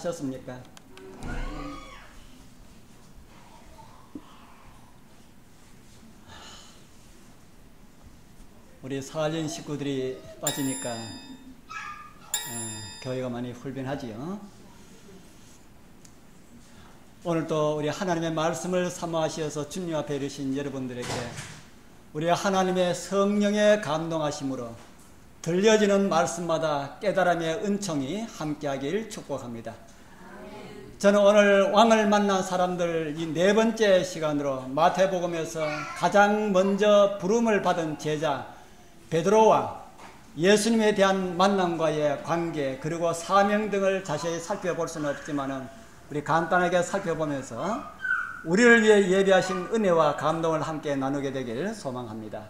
하셨습니까? 우리 사할린 식구들이 빠지니까 교회가 많이 훈련하지요. 오늘도 우리 하나님의 말씀을 사모하시어서 주님 앞에 이르신 여러분들에게 우리 하나님의 성령의 감동하심으로 들려지는 말씀마다 깨달음의 은총이 함께하길 축복합니다. 저는 오늘 왕을 만난 사람들 이 네 번째 시간으로 마태복음에서 가장 먼저 부름을 받은 제자 베드로와 예수님에 대한 만남과의 관계 그리고 사명 등을 자세히 살펴볼 수는 없지만은 우리 간단하게 살펴보면서 우리를 위해 예비하신 은혜와 감동을 함께 나누게 되길 소망합니다.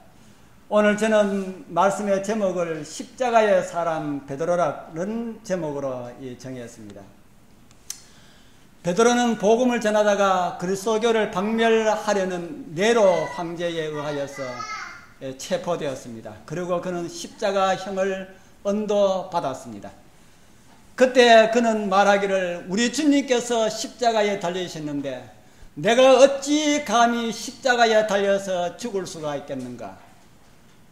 오늘 저는 말씀의 제목을 십자가의 사람 베드로라는 제목으로 정했습니다. 베드로는 복음을 전하다가 그리스도교를 박멸하려는 네로 황제에 의하여서 체포되었습니다. 그리고 그는 십자가형을 언도받았습니다. 그때 그는 말하기를 우리 주님께서 십자가에 달리셨는데 내가 어찌 감히 십자가에 달려서 죽을 수가 있겠는가.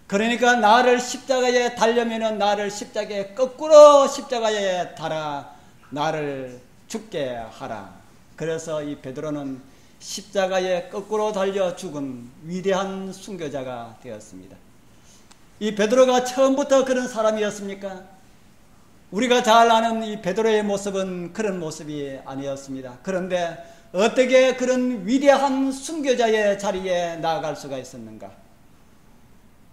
그러니까 나를 십자가에 달려면은 나를 십자가에 거꾸로 십자가에 달아 나를 죽게 하라. 그래서 이 베드로는 십자가에 거꾸로 달려 죽은 위대한 순교자가 되었습니다. 이 베드로가 처음부터 그런 사람이었습니까? 우리가 잘 아는 이 베드로의 모습은 그런 모습이 아니었습니다. 그런데 어떻게 그런 위대한 순교자의 자리에 나아갈 수가 있었는가?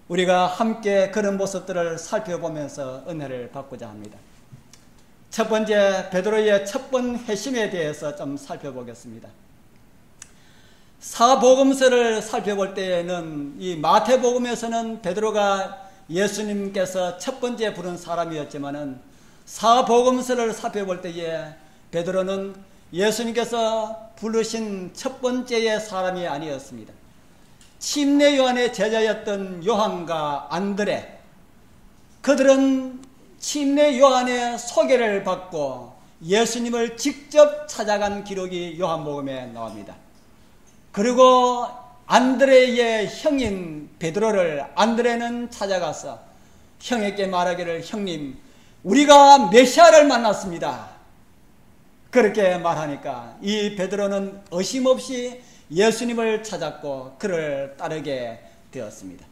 우리가 함께 그런 모습들을 살펴보면서 은혜를 받고자 합니다. 첫 번째, 베드로의 첫 번 회심에 대해서 좀 살펴보겠습니다. 사복음서를 살펴볼 때에는 이 마태복음에서는 베드로가 예수님께서 첫 번째 부른 사람이었지만은 사복음서를 살펴볼 때에 베드로는 예수님께서 부르신 첫 번째의 사람이 아니었습니다. 침례 요한의 제자였던 요한과 안드레, 그들은 침례 요한의 소개를 받고 예수님을 직접 찾아간 기록이 요한복음에 나옵니다. 그리고 안드레의 형인 베드로를 안드레는 찾아가서 형에게 말하기를 형님 우리가 메시아를 만났습니다. 그렇게 말하니까 이 베드로는 의심없이 예수님을 찾았고 그를 따르게 되었습니다.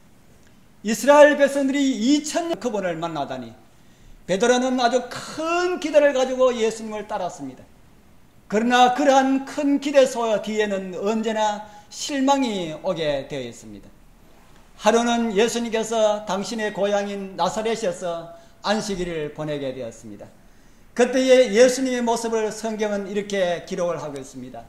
이스라엘 백성들이 2000년 그분을 만나다니 베드로는 아주 큰 기대를 가지고 예수님을 따랐습니다. 그러나 그러한 큰 기대 소 뒤에는 언제나 실망이 오게 되어 있습니다. 하루는 예수님께서 당신의 고향인 나사렛에서 안식일을 보내게 되었습니다. 그때의 예수님의 모습을 성경은 이렇게 기록을 하고 있습니다.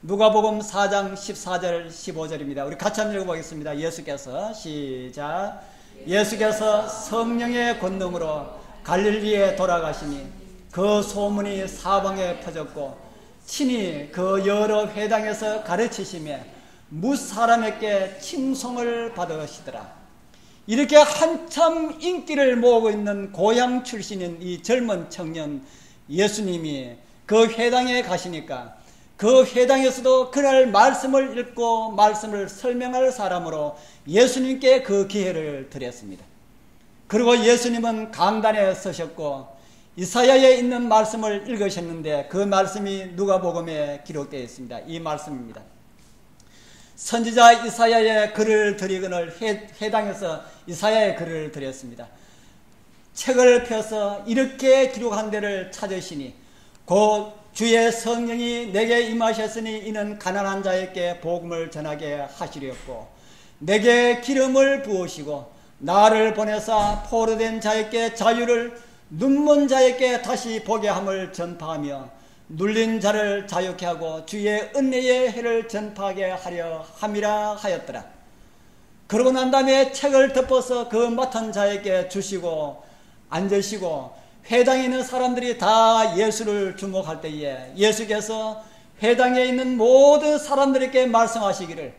누가복음 4장 14절 15절입니다. 우리 같이 한번 읽어보겠습니다. 예수께서 시작. 예수께서 성령의 권능으로 갈릴리에 돌아가시니 그 소문이 사방에 퍼졌고 친히 그 여러 회당에서 가르치시며 무사람에게 칭송을 받으시더라. 이렇게 한참 인기를 모으고 있는 고향 출신인 이 젊은 청년 예수님이 그 회당에 가시니까 그 회당에서도 그날 말씀을 읽고 말씀을 설명할 사람으로 예수님께 그 기회를 드렸습니다. 그리고 예수님은 강단에 서셨고 이사야에 있는 말씀을 읽으셨는데 그 말씀이 누가복음에 기록되어 있습니다. 이 말씀입니다. 선지자 이사야의 글을 드리거늘 회당에서 이사야의 글을 드렸습니다. 책을 펴서 이렇게 기록한 데를 찾으시니 곧 주의 성령이 내게 임하셨으니 이는 가난한 자에게 복음을 전하게 하시려고 내게 기름을 부으시고 나를 보내사 포로된 자에게 자유를 눈먼 자에게 다시 보게 함을 전파하며 눌린 자를 자유케 하고 주의 은혜의 해를 전파하게 하려 함이라 하였더라. 그러고 난 다음에 책을 덮어서 그 맡은 자에게 주시고 앉으시고 회당에 있는 사람들이 다 예수를 주목할 때에 예수께서 회당에 있는 모든 사람들에게 말씀하시기를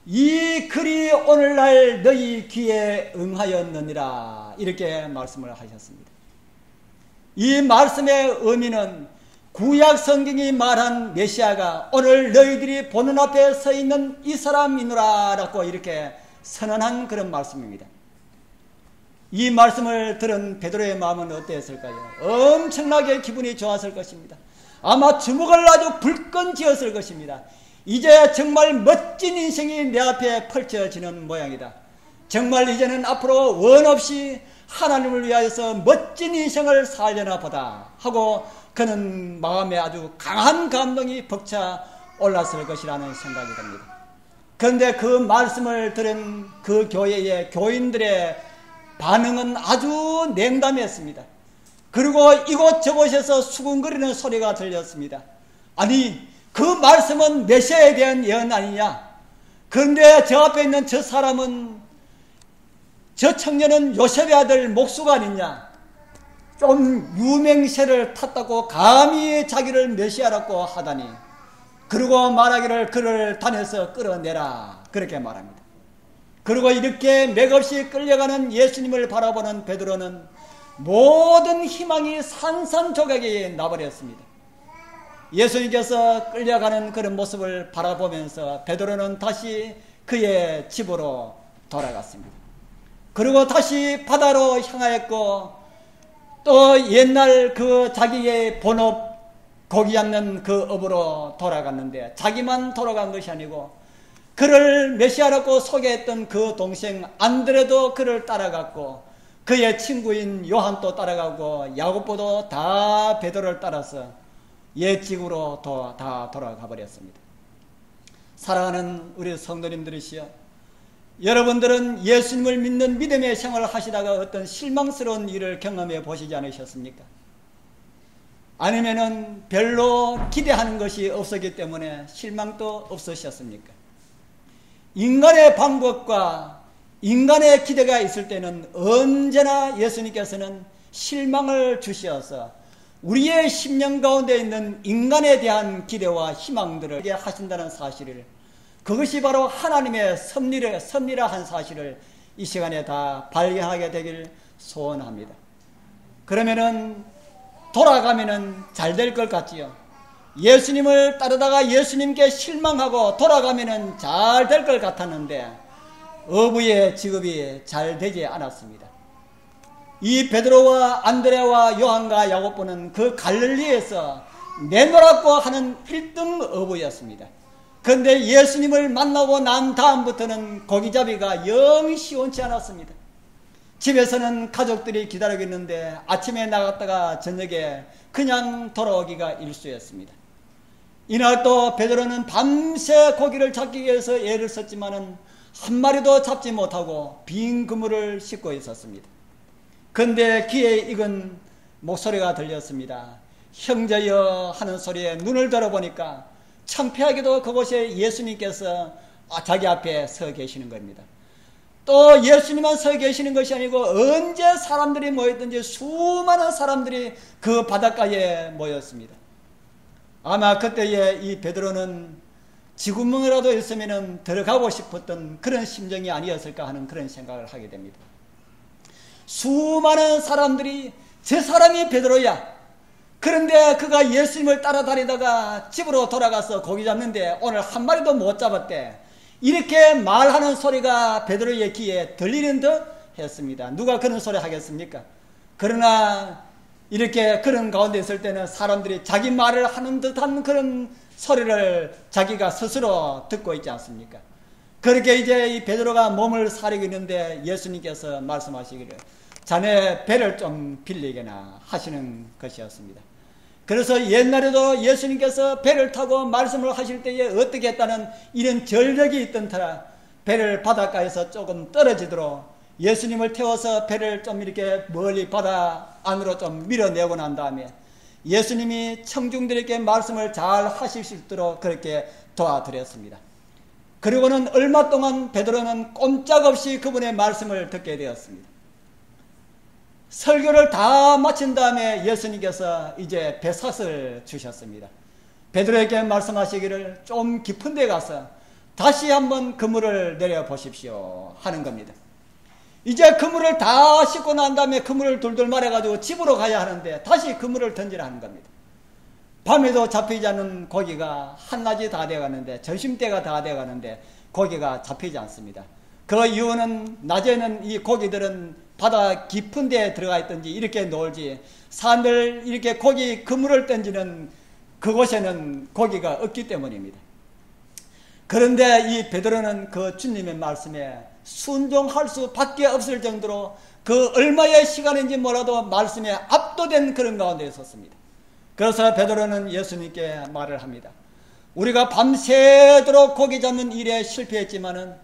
이 글이 오늘날 너희 귀에 응하였느니라 이렇게 말씀을 하셨습니다. 이 말씀의 의미는 구약 성경이 말한 메시아가 오늘 너희들이 보는 앞에 서 있는 이 사람이노라 라고 이렇게 선언한 그런 말씀입니다. 이 말씀을 들은 베드로의 마음은 어땠을까요? 엄청나게 기분이 좋았을 것입니다. 아마 주먹을 아주 불끈 쥐었을 것입니다. 이제 정말 멋진 인생이 내 앞에 펼쳐지는 모양이다. 정말 이제는 앞으로 원 없이 하나님을 위하여서 멋진 인생을 살려나 보다 하고 그는 마음에 아주 강한 감동이 벅차 올랐을 것이라는 생각이 듭니다. 그런데 그 말씀을 들은 그 교회의 교인들의 반응은 아주 냉담했습니다. 그리고 이곳저곳에서 수군거리는 소리가 들렸습니다. 아니, 그 말씀은 메시아에 대한 예언 아니냐? 그런데 저 앞에 있는 저 사람은, 저 청년은 요셉의 아들 목수가 아니냐? 좀 유명세를 탔다고 감히 자기를 메시아라고 하다니. 그리고 말하기를 그를 단에서 끌어내라, 그렇게 말합니다. 그리고 이렇게 맥없이 끌려가는 예수님을 바라보는 베드로는 모든 희망이 산산조각이 나버렸습니다. 예수님께서 끌려가는 그런 모습을 바라보면서 베드로는 다시 그의 집으로 돌아갔습니다. 그리고 다시 바다로 향하였고 또 옛날 그 자기의 본업 고기 잡는 그 업으로 돌아갔는데 자기만 돌아간 것이 아니고 그를 메시아라고 소개했던 그 동생 안드레도 그를 따라갔고 그의 친구인 요한도 따라가고 야고보도 다 베드로를 따라서 옛 집으로 다 돌아가 버렸습니다. 사랑하는 우리 성도님들이시여, 여러분들은 예수님을 믿는 믿음의 생활을 하시다가 어떤 실망스러운 일을 경험해 보시지 않으셨습니까? 아니면은 별로 기대하는 것이 없었기 때문에 실망도 없으셨습니까? 인간의 방법과 인간의 기대가 있을 때는 언제나 예수님께서는 실망을 주시어서 우리의 심령 가운데 있는 인간에 대한 기대와 희망들을 하신다는 사실을, 그것이 바로 하나님의 섭리라한 사실을 이 시간에 다 발견하게 되길 소원합니다. 그러면은 돌아가면은 잘 될 것 같지요. 예수님을 따르다가 예수님께 실망하고 돌아가면은 잘 될 것 같았는데 어부의 직업이 잘 되지 않았습니다. 이 베드로와 안드레와 요한과 야고보는 그 갈릴리에서 내노라고 하는 1등 어부였습니다. 그런데 예수님을 만나고 난 다음부터는 고기잡이가 영 시원치 않았습니다. 집에서는 가족들이 기다리고 있는데 아침에 나갔다가 저녁에 그냥 돌아오기가 일쑤였습니다. 이날 또 베드로는 밤새 고기를 잡기 위해서 애를 썼지만은 한 마리도 잡지 못하고 빈 그물을 싣고 있었습니다. 그런데 귀에 익은 목소리가 들렸습니다. 형제여 하는 소리에 눈을 들어보니까 창피하게도 그곳에 예수님께서 자기 앞에 서 계시는 겁니다. 또 예수님만 서 계시는 것이 아니고 언제 사람들이 모였든지 수많은 사람들이 그 바닷가에 모였습니다. 아마 그때에 이 베드로는 지구멍이라도 있으면 들어가고 싶었던 그런 심정이 아니었을까 하는 그런 생각을 하게 됩니다. 수많은 사람들이 저 사람이 베드로야. 그런데 그가 예수님을 따라다니다가 집으로 돌아가서 고기 잡는데 오늘 한 마리도 못 잡았대. 이렇게 말하는 소리가 베드로의 귀에 들리는 듯 했습니다. 누가 그런 소리 하겠습니까? 그러나 이렇게 그런 가운데 있을 때는 사람들이 자기 말을 하는 듯한 그런 소리를 자기가 스스로 듣고 있지 않습니까? 그렇게 이제 이 베드로가 몸을 사리고 있는데 예수님께서 말씀하시기를 자네 배를 좀 빌리게나 하시는 것이었습니다. 그래서 옛날에도 예수님께서 배를 타고 말씀을 하실 때에 어떻게 했다는 이런 전력이 있던 터라 배를 바닷가에서 조금 떨어지도록 예수님을 태워서 배를 좀 이렇게 멀리 바다 안으로 좀 밀어내고 난 다음에 예수님이 청중들에게 말씀을 잘 하실 수 있도록 그렇게 도와드렸습니다. 그리고는 얼마 동안 베드로는 꼼짝없이 그분의 말씀을 듣게 되었습니다. 설교를 다 마친 다음에 예수님께서 이제 배삿을 주셨습니다. 베드로에게 말씀하시기를 좀 깊은 데 가서 다시 한번 그물을 내려보십시오 하는 겁니다. 이제 그물을 다 싣고 난 다음에 그물을 돌돌 말아가지고 집으로 가야 하는데 다시 그물을 던지라 하는 겁니다. 밤에도 잡히지 않는 고기가 한낮이 다 돼가는데, 점심때가 다 돼가는데 고기가 잡히지 않습니다. 그 이유는 낮에는 이 고기들은 바다 깊은 데에 들어가 있든지 이렇게 놀지, 사람들 이렇게 고기 그물을 던지는 그곳에는 고기가 없기 때문입니다. 그런데 이 베드로는 그 주님의 말씀에 순종할 수밖에 없을 정도로 그 얼마의 시간인지 몰라도 말씀에 압도된 그런 가운데 있었습니다. 그래서 베드로는 예수님께 말을 합니다. 우리가 밤새도록 고기 잡는 일에 실패했지만은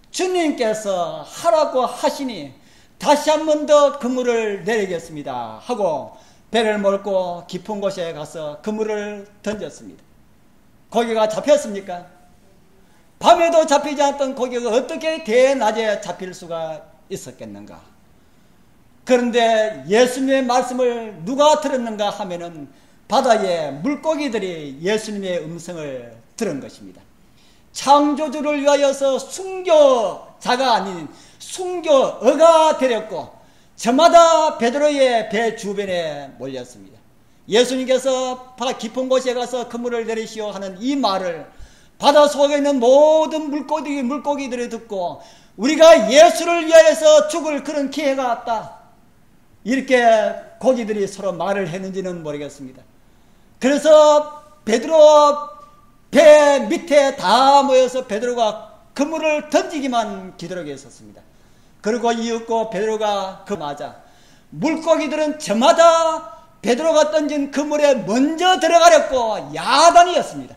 주님께서 하라고 하시니 다시 한 번 더 그물을 내리겠습니다 하고 배를 몰고 깊은 곳에 가서 그물을 던졌습니다. 고기가 잡혔습니까? 밤에도 잡히지 않던 고기가 어떻게 대낮에 잡힐 수가 있었겠는가? 그런데 예수님의 말씀을 누가 들었는가 하면은 바다의 물고기들이 예수님의 음성을 들은 것입니다. 창조주를 위하여서 순교자가 아닌 순교어가 되렸고 저마다 베드로의 배 주변에 몰렸습니다. 예수님께서 깊은 곳에 가서 그물을 내리시오 하는 이 말을 바다 속에 있는 모든 물고기들이 듣고 우리가 예수를 위하여서 죽을 그런 기회가 왔다, 이렇게 고기들이 서로 말을 했는지는 모르겠습니다. 그래서 베드로 배 밑에 다 모여서 베드로가 그물을 던지기만 기다리고 있었습니다. 그리고 이윽고 베드로가 맞아 물고기들은 저마다 베드로가 던진 그물에 먼저 들어가려고 야단이었습니다.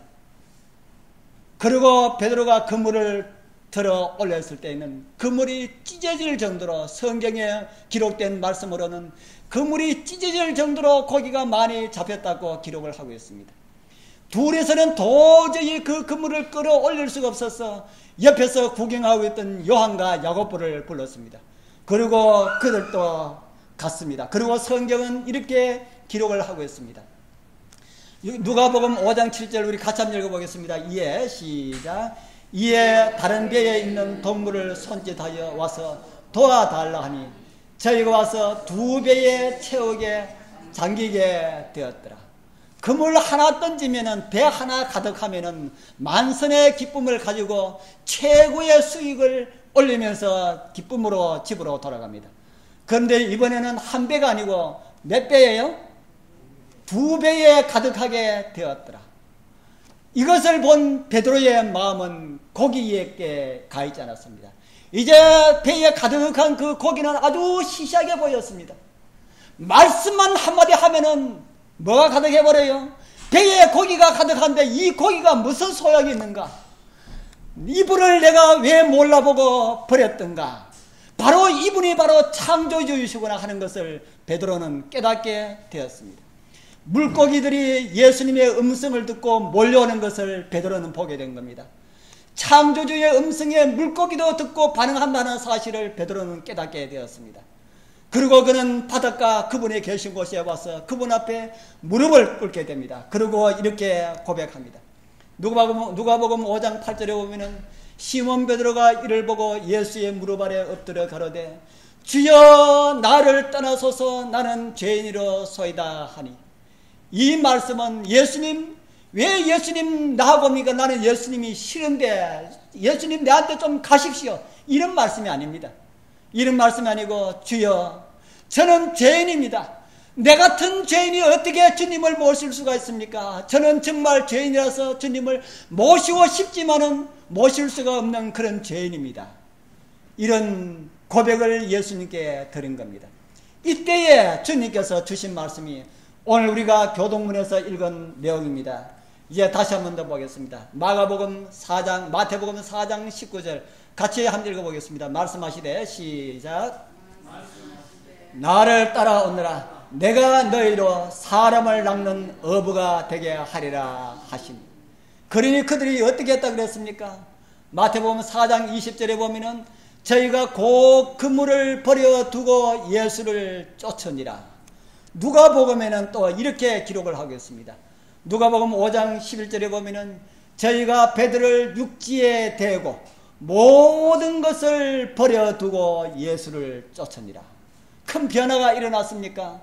그리고 베드로가 그물을 들어 올렸을 때에는 그물이 찢어질 정도로, 성경에 기록된 말씀으로는 그물이 찢어질 정도로 고기가 많이 잡혔다고 기록을 하고 있습니다. 둘이서는 도저히 그 그물을 끌어올릴 수가 없어서 옆에서 구경하고 있던 요한과 야고보를 불렀습니다. 그리고 그들도 갔습니다. 그리고 성경은 이렇게 기록을 하고 있습니다. 누가복음 5장 7절 우리 같이 한번 읽어보겠습니다. 이에 시작. 이에 다른 배에 있는 동물을 손짓하여 와서 도와달라 하니 저희가 와서 두 배에 채우게 잠기게 되었더라. 그물 하나 던지면은, 배 하나 가득하면은 만선의 기쁨을 가지고 최고의 수익을 올리면서 기쁨으로 집으로 돌아갑니다. 그런데 이번에는 한 배가 아니고 몇 배예요? 두 배에 가득하게 되었더라. 이것을 본 베드로의 마음은 고기에 가 있지 않았습니다. 이제 배에 가득한 그 고기는 아주 시시하게 보였습니다. 말씀만 한마디 하면은 뭐가 가득해버려요? 배에 고기가 가득한데 이 고기가 무슨 소용이 있는가? 이분을 내가 왜 몰라보고 버렸던가? 바로 이분이 바로 창조주이시구나 하는 것을 베드로는 깨닫게 되었습니다. 물고기들이 예수님의 음성을 듣고 몰려오는 것을 베드로는 보게 된 겁니다. 창조주의 음성에 물고기도 듣고 반응한다는 사실을 베드로는 깨닫게 되었습니다. 그리고 그는 바닷가 그분이 계신 곳에 와서 그분 앞에 무릎을 꿇게 됩니다. 그리고 이렇게 고백합니다. 누가복음 5장 8절에 보면은 시몬 베드로가 이를 보고 예수의 무릎 아래 엎드려 가로되 주여 나를 떠나소서 나는 죄인이로소이다 하니, 이 말씀은 예수님, 왜 예수님 나하고 옵니까? 나는 예수님이 싫은데 예수님 내한테 좀 가십시오, 이런 말씀이 아닙니다. 이런 말씀이 아니고 주여 저는 죄인입니다. 내 같은 죄인이 어떻게 주님을 모실 수가 있습니까? 저는 정말 죄인이라서 주님을 모시고 싶지만은 모실 수가 없는 그런 죄인입니다. 이런 고백을 예수님께 드린 겁니다. 이때에 주님께서 주신 말씀이 오늘 우리가 교동문에서 읽은 내용입니다. 이제 다시 한 번 더 보겠습니다. 마태복음 4장 19절 같이 한번 읽어보겠습니다. 말씀하시되 시작. 나를 따라오너라 내가 너희로 사람을 낚는 어부가 되게 하리라 하시니. 그러니 그들이 어떻게 했다 그랬습니까? 마태복음 4장 20절에 보면은 저희가 곧 그물을 버려두고 예수를 쫓으니라. 누가복음에는 또 이렇게 기록을 하고 있습니다. 누가복음 5장 11절에 보면은 저희가 배들을 육지에 대고 모든 것을 버려두고 예수를 쫓으니라. 큰 변화가 일어났습니까?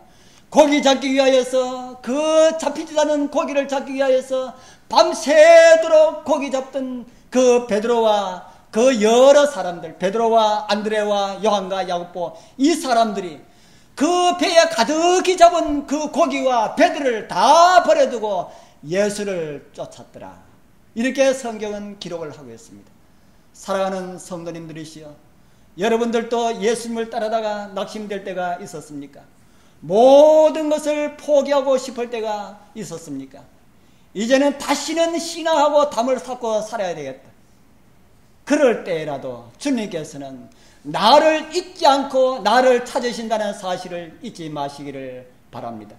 고기 잡기 위하여서, 그 잡히지 않은 고기를 잡기 위하여서 밤새도록 고기 잡던 그 베드로와 그 여러 사람들, 베드로와 안드레와 요한과 야고보, 이 사람들이 그 배에 가득히 잡은 그 고기와 배들을 다 버려두고 예수를 쫓았더라. 이렇게 성경은 기록을 하고 있습니다. 사랑하는 성도님들이시여, 여러분들도 예수님을 따르다가 낙심될 때가 있었습니까? 모든 것을 포기하고 싶을 때가 있었습니까? 이제는 다시는 신앙하고 담을 쌓고 살아야 되겠다. 그럴 때라도 주님께서는 나를 잊지 않고 나를 찾으신다는 사실을 잊지 마시기를 바랍니다.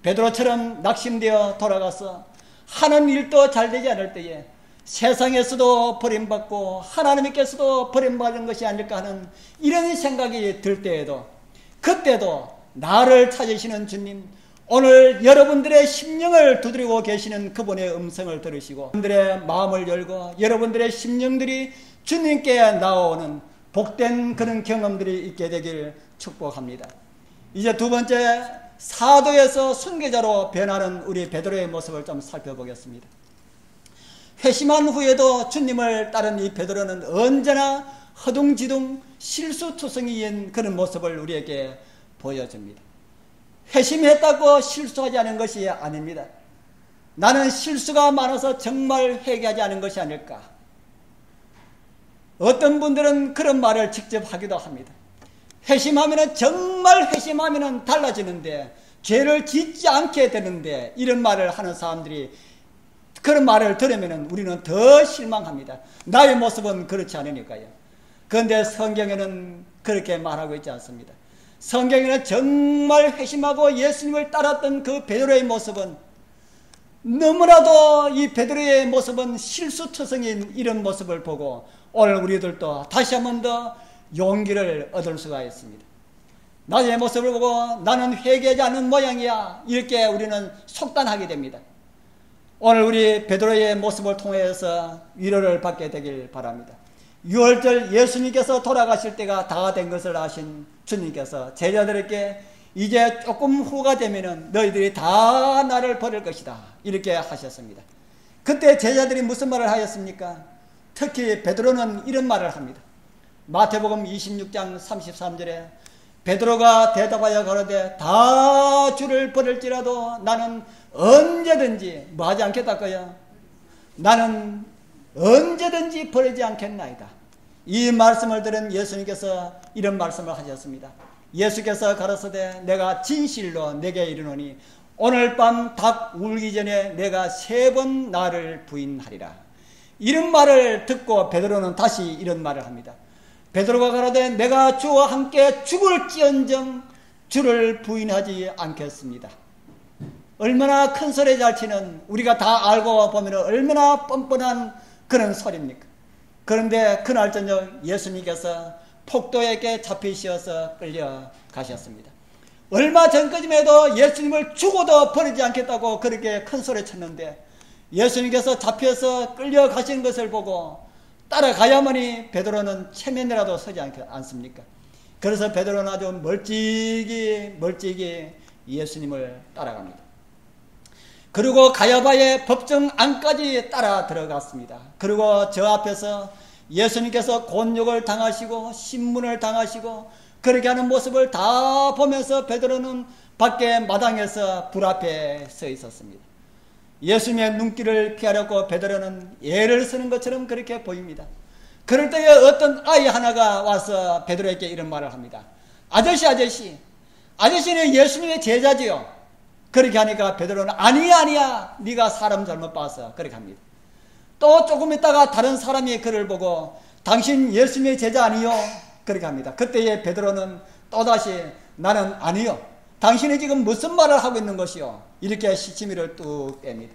베드로처럼 낙심되어 돌아가서 하는 일도 잘 되지 않을 때에 세상에서도 버림받고 하나님께서도 버림받은 것이 아닐까 하는 이런 생각이 들 때에도, 그때도 나를 찾으시는 주님, 오늘 여러분들의 심령을 두드리고 계시는 그분의 음성을 들으시고 여러분들의 마음을 열고 여러분들의 심령들이 주님께 나오는 복된 그런 경험들이 있게 되길 축복합니다. 이제 두 번째, 사도에서 순교자로 변하는 우리 베드로의 모습을 좀 살펴보겠습니다. 회심한 후에도 주님을 따른 이 베드로는 언제나 허둥지둥 실수투성이인 그런 모습을 우리에게 보여줍니다. 회심했다고 실수하지 않은 것이 아닙니다. 나는 실수가 많아서 정말 회개하지 않은 것이 아닐까. 어떤 분들은 그런 말을 직접 하기도 합니다. 회심하면, 정말 회심하면 달라지는데, 죄를 짓지 않게 되는데, 이런 말을 하는 사람들이, 그런 말을 들으면 우리는 더 실망합니다. 나의 모습은 그렇지 않으니까요. 그런데 성경에는 그렇게 말하고 있지 않습니다. 성경에는 정말 회심하고 예수님을 따랐던 그 베드로의 모습은, 너무나도 이 베드로의 모습은 실수투성인 이런 모습을 보고 오늘 우리들도 다시 한 번 더 용기를 얻을 수가 있습니다. 나의 모습을 보고 나는 회개하지 않는 모양이야, 이렇게 우리는 속단하게 됩니다. 오늘 우리 베드로의 모습을 통해서 위로를 받게 되길 바랍니다. 6월절 예수님께서 돌아가실 때가 다 된 것을 아신 주님께서 제자들에게 이제 조금 후가 되면은 너희들이 다 나를 버릴 것이다, 이렇게 하셨습니다. 그때 제자들이 무슨 말을 하였습니까? 특히 베드로는 이런 말을 합니다. 마태복음 26장 33절에 베드로가 대답하여 가로되 다 주를 버릴지라도 나는 언제든지 뭐 하지 않겠다고요? 나는 언제든지 버리지 않겠나이다. 이 말씀을 들은 예수님께서 이런 말씀을 하셨습니다. 예수께서 가라사대 내가 진실로 내게 이르노니 오늘 밤 닭 울기 전에 내가 3번 나를 부인하리라. 이런 말을 듣고 베드로는 다시 이런 말을 합니다. 베드로가 가라되 내가 주와 함께 죽을지언정 주를 부인하지 않겠습니다. 얼마나 큰 소리 잘 치는, 우리가 다 알고 보면 얼마나 뻔뻔한 그런 소리입니까? 그런데 그날 저녁 예수님께서 폭도에게 잡히셔서 끌려가셨습니다. 얼마 전까지만 해도 예수님을 죽어도 버리지 않겠다고 그렇게 큰 소리 쳤는데 예수님께서 잡혀서 끌려가신 것을 보고 따라가야만이 베드로는 체면이라도 서지 않습니까? 그래서 베드로는 아주 멀찍이 예수님을 따라갑니다. 그리고 가야바의 법정 안까지 따라 들어갔습니다. 그리고 저 앞에서 예수님께서 곤욕을 당하시고 신문을 당하시고 그렇게 하는 모습을 다 보면서 베드로는 밖에 마당에서 불 앞에 서 있었습니다. 예수님의 눈길을 피하려고 베드로는 예를 쓰는 것처럼 그렇게 보입니다. 그럴 때에 어떤 아이 하나가 와서 베드로에게 이런 말을 합니다. 아저씨는 예수님의 제자지요. 그렇게 하니까 베드로는 아니야 네가 사람 잘못 봐서 그렇게 합니다. 또 조금 있다가 다른 사람이 그를 보고 당신 예수님의 제자 아니요? 그렇게 합니다. 그때에 베드로는 또다시 나는 아니요. 당신이 지금 무슨 말을 하고 있는 것이요? 이렇게 시치미를 뚝 뺍니다.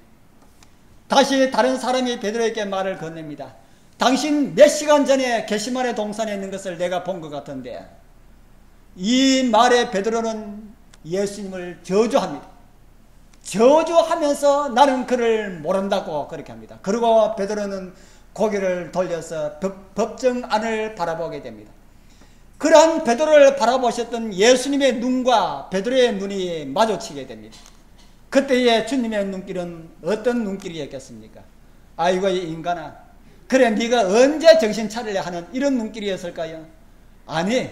다시 다른 사람이 베드로에게 말을 건넵니다. 당신 몇 시간 전에 겟세마네 동산에 있는 것을 내가 본 것 같은데, 이 말에 베드로는 예수님을 저주합니다. 저주하면서 나는 그를 모른다고 그렇게 합니다. 그리고 베드로는 고개를 돌려서 법정 안을 바라보게 됩니다. 그러한 베드로를 바라보셨던 예수님의 눈과 베드로의 눈이 마주치게 됩니다. 그때의 주님의 눈길은 어떤 눈길이었겠습니까? 아이고 이 인간아, 그래 네가 언제 정신 차리려 하는 이런 눈길이었을까요? 아니,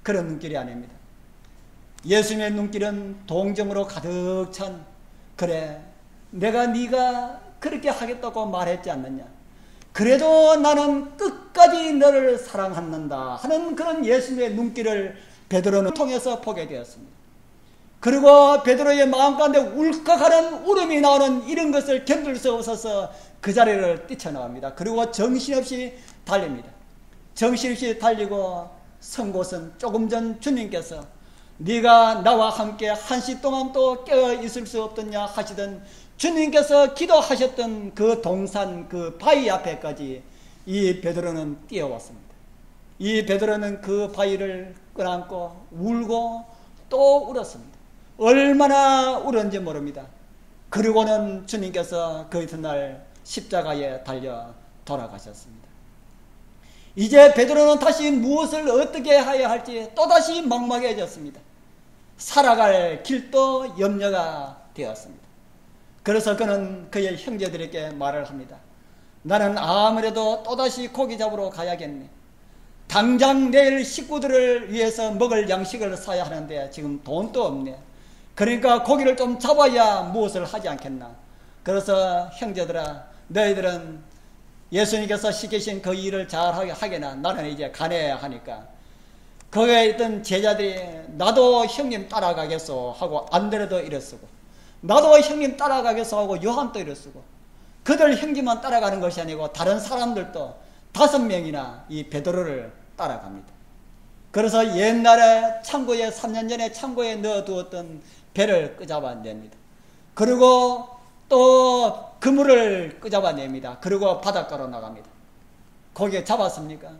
그런 눈길이 아닙니다. 예수님의 눈길은 동정으로 가득 찬, 그래 내가 네가 그렇게 하겠다고 말했지 않느냐, 그래도 나는 끝까지 너를 사랑한다 하는 그런 예수님의 눈길을 베드로는 통해서 보게 되었습니다. 그리고 베드로의 마음 가운데 울컥하는 울음이 나오는 이런 것을 견딜 수 없어서 그 자리를 뛰쳐나옵니다. 그리고 정신없이 달립니다. 정신없이 달리고 선 곳은 조금 전 주님께서 네가 나와 함께 한시 동안 또 깨어 있을 수 없더냐 하시던 주님께서 기도하셨던 그 동산, 그 바위 앞에까지 이 베드로는 뛰어왔습니다. 이 베드로는 그 바위를 끌어안고 울고 또 울었습니다. 얼마나 울었는지 모릅니다. 그리고는 주님께서 그 이튿날 십자가에 달려 돌아가셨습니다. 이제 베드로는 다시 무엇을 어떻게 해야 할지 또다시 막막해졌습니다. 살아갈 길도 염려가 되었습니다. 그래서 그는 그의 형제들에게 말을 합니다. 나는 아무래도 또다시 고기 잡으러 가야겠네. 당장 내일 식구들을 위해서 먹을 양식을 사야 하는데 지금 돈도 없네. 그러니까 고기를 좀 잡아야 무엇을 하지 않겠나. 그래서 형제들아, 너희들은 예수님께서 시키신 그 일을 잘 하게나 나는 이제 가내야 하니까. 거기에 있던 제자들이 나도 형님 따라가겠소 하고 안드레도 이래 쓰고, 나도 형님 따라가겠소 하고 요한도 이래 쓰고, 그들 형제만 따라가는 것이 아니고 다른 사람들도 5명이나 이 베드로를 따라갑니다. 그래서 옛날에 창고에 3년 전에 창고에 넣어두었던 배를 끄잡아냅니다. 그리고 또 그물을 끄잡아냅니다. 그리고 바닷가로 나갑니다. 거기에 잡았습니까?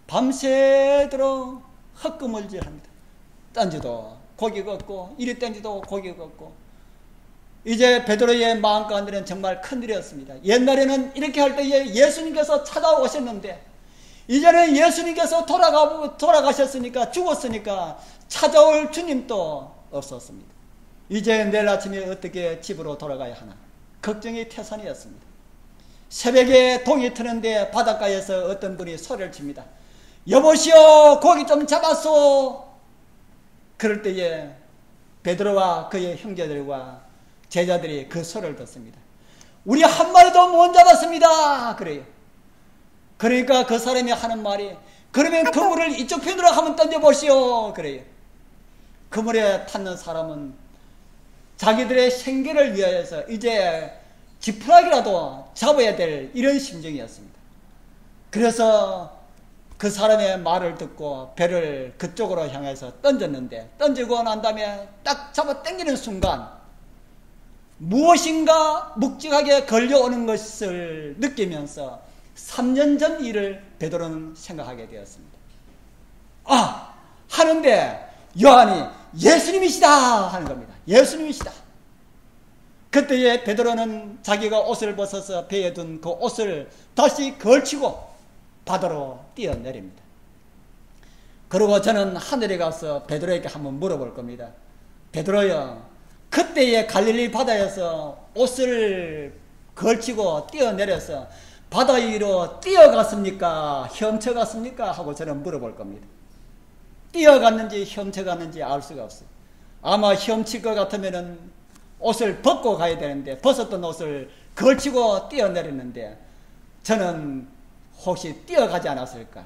밤새도록 헛그물질합니다. 던지도 고기 걷고 이리 던지도 고기 걷고. 이제 베드로의 마음 가운데는 정말 큰일이었습니다. 옛날에는 이렇게 할 때에 예수님께서 찾아오셨는데 이제는 예수님께서 돌아가셨으니까, 죽었으니까 찾아올 주님도 없었습니다. 이제 내일 아침에 어떻게 집으로 돌아가야 하나 걱정이 태산이었습니다. 새벽에 동이 트는데 바닷가에서 어떤 분이 소리를 칩니다. 여보시오, 고기 좀 잡았소. 그럴 때에 베드로와 그의 형제들과 제자들이 그 소리를 듣습니다. 우리 한 마리도 못 잡았습니다. 그래요. 그러니까 그 사람이 하는 말이, 그러면 그물을 이쪽 편으로 한번 던져보시오. 그래요. 그물에 탔는 사람은 자기들의 생계를 위하여서 이제 지푸라기라도 잡아야 될 이런 심정이었습니다. 그래서 그 사람의 말을 듣고 배를 그쪽으로 향해서 던졌는데, 던지고 난 다음에 딱 잡아 당기는 순간 무엇인가 묵직하게 걸려오는 것을 느끼면서 3년 전 일을 베드로는 생각하게 되었습니다. 아! 하는데 요한이 예수님이시다 하는 겁니다. 예수님이시다. 그때에 베드로는 자기가 옷을 벗어서 배에 둔 그 옷을 다시 걸치고 바다로 뛰어내립니다. 그리고 저는 하늘에 가서 베드로에게 한번 물어볼 겁니다. 베드로여, 그때에 갈릴리 바다에서 옷을 걸치고 뛰어내려서 바다 위로 뛰어갔습니까? 헤엄쳐갔습니까? 하고 저는 물어볼 겁니다. 뛰어갔는지 헤엄쳐갔는지 알 수가 없어요. 아마 헤엄칠 것 같으면은 옷을 벗고 가야 되는데 벗었던 옷을 걸치고 뛰어내렸는데 저는 혹시 뛰어가지 않았을까?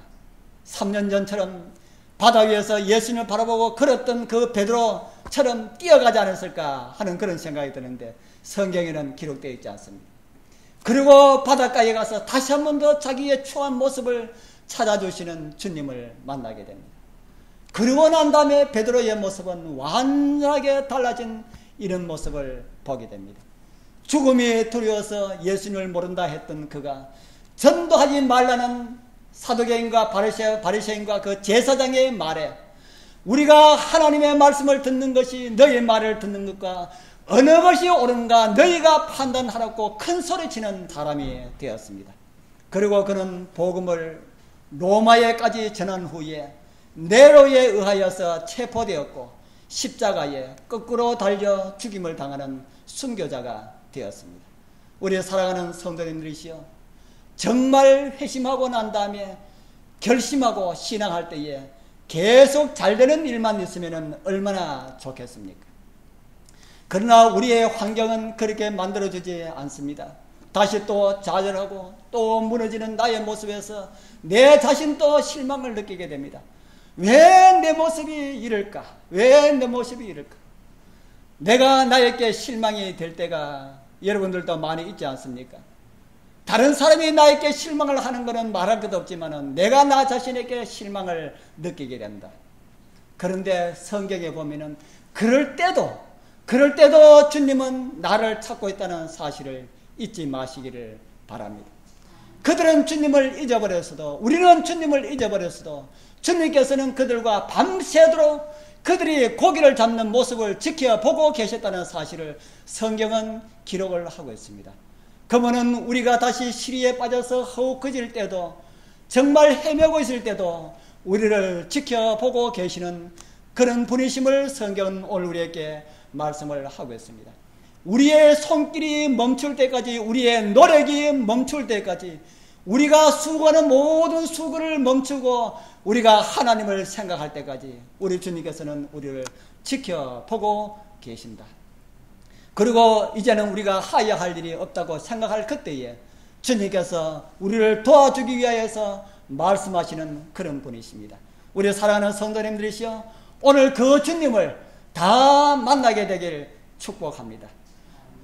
3년 전처럼 바다 위에서 예수님을 바라보고 걸었던 그 베드로처럼 뛰어가지 않았을까 하는 그런 생각이 드는데 성경에는 기록되어 있지 않습니다. 그리고 바닷가에 가서 다시 한 번 더 자기의 추한 모습을 찾아주시는 주님을 만나게 됩니다. 그리고 난 다음에 베드로의 모습은 완전하게 달라진 이런 모습을 보게 됩니다. 죽음이 두려워서 예수님을 모른다 했던 그가 전도하지 말라는 사두개인과 바리새인과 그 제사장의 말에 우리가 하나님의 말씀을 듣는 것이 너희 말을 듣는 것과 어느 것이 옳은가 너희가 판단하라고 큰 소리치는 사람이 되었습니다. 그리고 그는 복음을 로마에까지 전한 후에 네로에 의하여서 체포되었고 십자가에 거꾸로 달려 죽임을 당하는 순교자가 되었습니다. 우리 사랑하는 성도님들이시여, 정말 회심하고 난 다음에 결심하고 신앙할 때에 계속 잘 되는 일만 있으면 얼마나 좋겠습니까? 그러나 우리의 환경은 그렇게 만들어주지 않습니다. 다시 또 좌절하고 또 무너지는 나의 모습에서 내 자신도 실망을 느끼게 됩니다. 왜 내 모습이 이럴까? 왜 내 모습이 이럴까? 내가 나에게 실망이 될 때가 여러분들도 많이 있지 않습니까? 다른 사람이 나에게 실망을 하는 것은 말할 것도 없지만 내가 나 자신에게 실망을 느끼게 된다. 그런데 성경에 보면은 그럴 때도 주님은 나를 찾고 있다는 사실을 잊지 마시기를 바랍니다. 그들은 주님을 잊어버렸어도, 우리는 주님을 잊어버렸어도 주님께서는 그들과 밤새도록 그들이 고기를 잡는 모습을 지켜보고 계셨다는 사실을 성경은 기록을 하고 있습니다. 그러면 우리가 다시 시리에 빠져서 허우커질 때도, 정말 헤매고 있을 때도 우리를 지켜보고 계시는 그런 분이심을 성경은 오늘 우리에게 말씀을 하고 있습니다. 우리의 손길이 멈출 때까지, 우리의 노력이 멈출 때까지, 우리가 수고하는 모든 수고를 멈추고 우리가 하나님을 생각할 때까지 우리 주님께서는 우리를 지켜보고 계신다. 그리고 이제는 우리가 하야 할 일이 없다고 생각할 그때에 주님께서 우리를 도와주기 위하여서 말씀하시는 그런 분이십니다. 우리 사랑하는 성도님들이시여, 오늘 그 주님을 다 만나게 되길 축복합니다.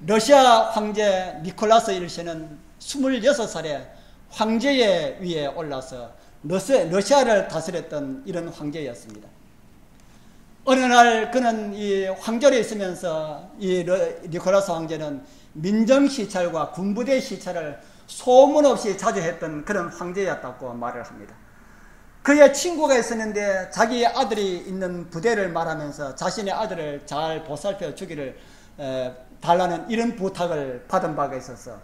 러시아 황제 니콜라스 1세는 26살에 황제의 위에 올라서 러시아를 다스렸던 이런 황제였습니다. 어느 날 그는 이 황제로 있으면서 이 니콜라스 황제는 민정시찰과 군부대 시찰을 소문 없이 자주 했던 그런 황제였다고 말을 합니다. 그의 친구가 있었는데 자기 아들이 있는 부대를 말하면서 자신의 아들을 잘 보살펴 주기를 달라는 이런 부탁을 받은 바가 있어서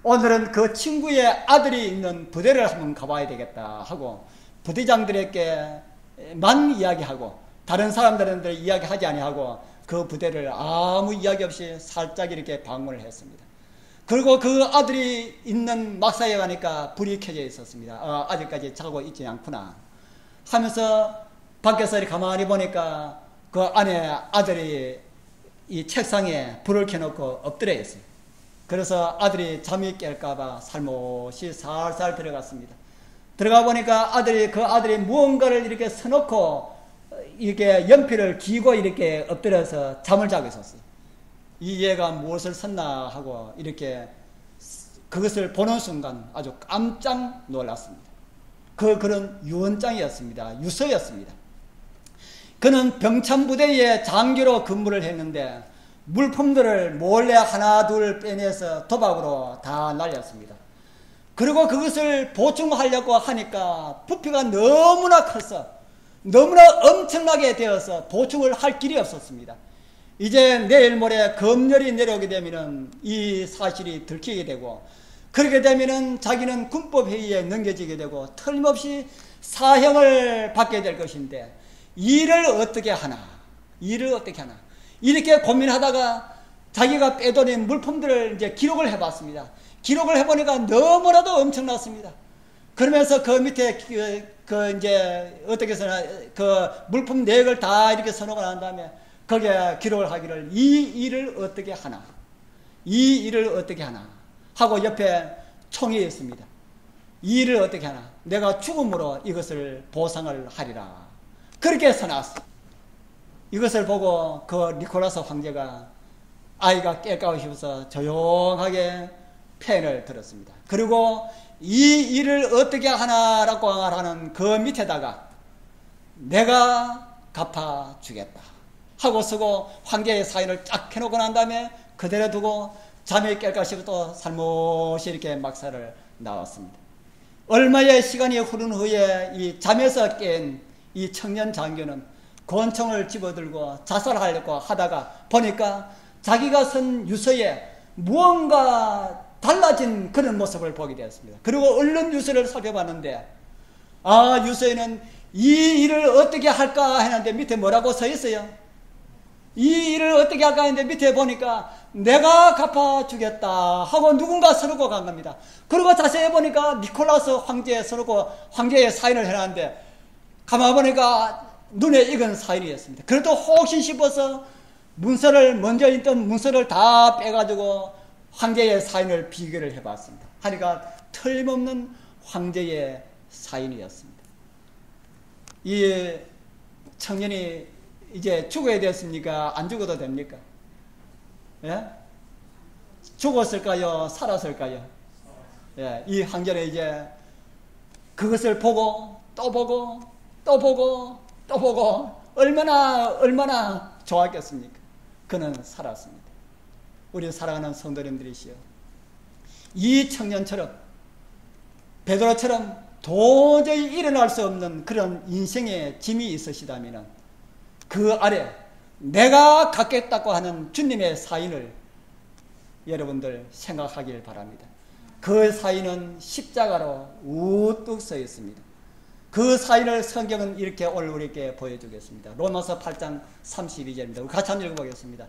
오늘은 그 친구의 아들이 있는 부대를 한번 가봐야 되겠다 하고 부대장들에게만 이야기하고 다른 사람들한테 이야기하지 아니하고 그 부대를 아무 이야기 없이 살짝 이렇게 방문을 했습니다. 그리고 그 아들이 있는 막사에 가니까 불이 켜져 있었습니다. 아직까지 자고 있지 않구나 하면서 밖에서 이렇게 가만히 보니까 그 안에 아들이 이 책상에 불을 켜놓고 엎드려 있어요. 그래서 아들이 잠이 깰까봐 살못이 살살 들어갔습니다. 들어가 보니까 그 아들이 무언가를 이렇게 서놓고 이렇게 연필을 기고 이렇게 엎드려서 잠을 자고 있었어요. 이 얘가 무엇을 섰나 하고 이렇게 그것을 보는 순간 아주 깜짝 놀랐습니다. 그런 유언장이었습니다. 유서였습니다. 그는 병참부대의 장교로 근무를 했는데 물품들을 몰래 하나 둘 빼내서 도박으로 다 날렸습니다. 그리고 그것을 보충하려고 하니까 부피가 너무나 커서 너무나 엄청나게 되어서 보충을 할 길이 없었습니다. 이제 내일 모레 검열이 내려오게 되면 이 사실이 들키게 되고 그렇게 되면 자기는 군법회의에 넘겨지게 되고 틀림없이 사형을 받게 될 것인데 일을 어떻게 하나 이렇게 고민하다가 자기가 빼돌린 물품들을 이제 기록을 해봤습니다. 기록을 해보니까 너무나도 엄청났습니다. 그러면서 그 밑에 이제 어떻게 해서나 그 물품 내역을 다 이렇게 써놓고 난 다음에 거기에 기록을 하기를 이 일을 어떻게 하나 하고 옆에 총이 있습니다. 이 일을 어떻게 하나 내가 죽음으로 이것을 보상을 하리라 그렇게 써놨어. 이것을 보고 그 니콜라스 황제가 아이가 깰까 싶어서 조용하게 펜을 들었습니다. 그리고 이 일을 어떻게 하나라고 하는 그 밑에다가 내가 갚아주겠다 하고 쓰고 황제의 사인을 쫙 해놓고 난 다음에 그대로 두고 잠이 깰까 싶어서 살못이 이렇게 막사를 나왔습니다. 얼마의 시간이 흐른 후에 이 잠에서 깬 이 청년 장교는 권총을 집어들고 자살하려고 하다가 보니까 자기가 쓴 유서에 무언가 달라진 그런 모습을 보게 되었습니다. 그리고 얼른 유서를 살펴봤는데 유서에는 이 일을 어떻게 할까 했는데 밑에 뭐라고 서 있어요? 이 일을 어떻게 할까 했는데 밑에 보니까 내가 갚아주겠다 하고 누군가 서르고 간 겁니다. 그리고 자세히 보니까 니콜라스 황제에 서르고 황제의 사인을 해놨는데 가만 보니까 눈에 익은 사인이었습니다. 그래도 혹시 싶어서 문서를 먼저 있던 문서를 다 빼가지고 황제의 사인을 비교를 해봤습니다. 하니까 틀림없는 황제의 사인이었습니다. 이 청년이 이제 죽어야 됐습니까? 안 죽어도 됩니까? 예? 죽었을까요? 살았을까요? 예, 이 황제는 이제 그것을 보고 또 보고 또 보고 또 보고 얼마나 좋았겠습니까? 그는 살았습니다. 우리 사랑하는 성도님들이시여, 이 청년처럼 베드로처럼 도저히 일어날 수 없는 그런 인생의 짐이 있으시다면 그 아래 내가 갖겠다고 하는 주님의 사인을 여러분들 생각하길 바랍니다. 그 사인은 십자가로 우뚝 서 있습니다. 그 사인을 성경은 이렇게 오늘 우리에게 보여주겠습니다. 로마서 8장 32절입니다. 같이 한번 읽어보겠습니다.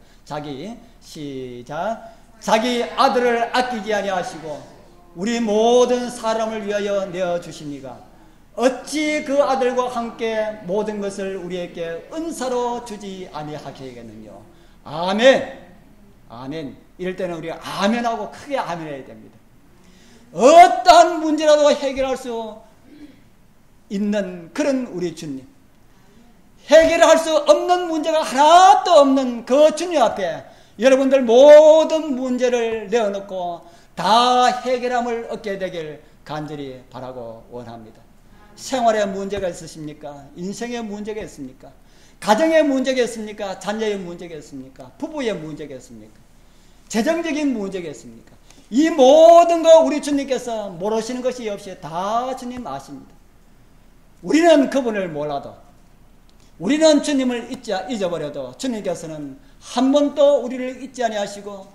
시작. 자기 아들을 아끼지 아니하시고 우리 모든 사람을 위하여 내어주십니까? 어찌 그 아들과 함께 모든 것을 우리에게 은사로 주지 아니하시겠느냐. 아멘. 아멘. 이럴 때는 우리가 아멘하고 크게 아멘해야 됩니다. 어떠한 문제라도 해결할 수 있는 그런 우리 주님, 해결할 수 없는 문제가 하나도 없는 그 주님 앞에 여러분들 모든 문제를 내어놓고 다 해결함을 얻게 되길 간절히 바라고 원합니다. 생활에 문제가 있으십니까? 인생에 문제가 있습니까? 가정에 문제가 있습니까? 자녀의 문제가 있습니까? 부부의 문제가 있습니까? 재정적인 문제가 있습니까? 이 모든 거 우리 주님께서 모르시는 것이 없이 다 주님 아십니다. 우리는 그분을 몰라도, 우리는 주님을 잊어버려도 주님께서는 한 번도 우리를 잊지 아니하시고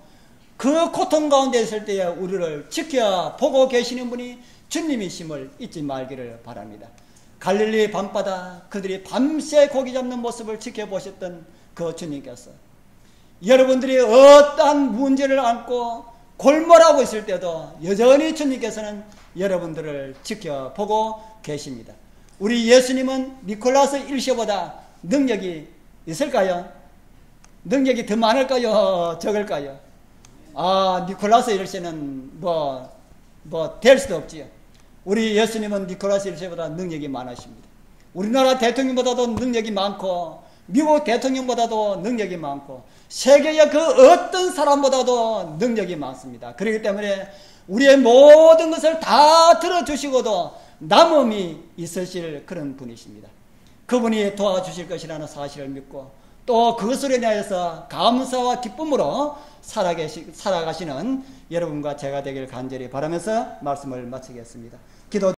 그 고통 가운데 있을 때에 우리를 지켜보고 계시는 분이 주님이심을 잊지 말기를 바랍니다. 갈릴리 밤바다 그들이 밤새 고기 잡는 모습을 지켜보셨던 그 주님께서 여러분들이 어떠한 문제를 안고 골몰하고 있을 때도 여전히 주님께서는 여러분들을 지켜보고 계십니다. 우리 예수님은 니콜라스 일세보다 능력이 있을까요? 능력이 더 많을까요? 적을까요? 니콜라스 일세는 될 수도 없지요. 우리 예수님은 니콜라스 일세보다 능력이 많으십니다. 우리나라 대통령보다도 능력이 많고 미국 대통령보다도 능력이 많고 세계의 그 어떤 사람보다도 능력이 많습니다. 그렇기 때문에 우리의 모든 것을 다 들어주시고도 남음이 있으실 그런 분이십니다. 그분이 도와주실 것이라는 사실을 믿고 또 그것으로 인하여서 감사와 기쁨으로 살아가시는 여러분과 제가 되길 간절히 바라면서 말씀을 마치겠습니다. 기도